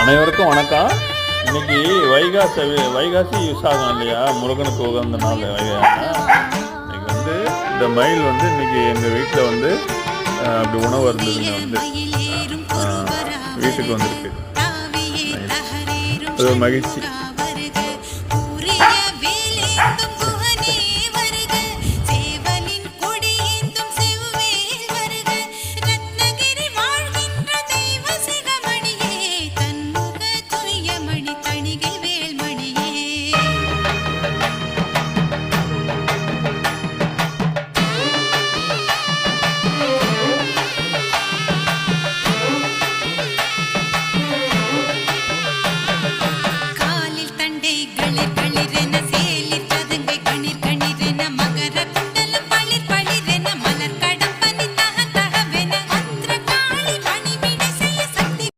அனைவருக்கும் வணக்கம். இன்னைக்கு வைகாசி யூஸ் ஆகும் இல்லையா, முருகனுக்கு உகந்த நாள் வைகாசி. இன்னைக்கு வந்து இந்த மயில் வந்து இன்னைக்கு எங்கள் வீட்டில் வந்து அப்படி உணவு இருந்ததுங்க, வந்து வீட்டுக்கு வந்துருக்கு. அது ஒரு மகிழ்ச்சி.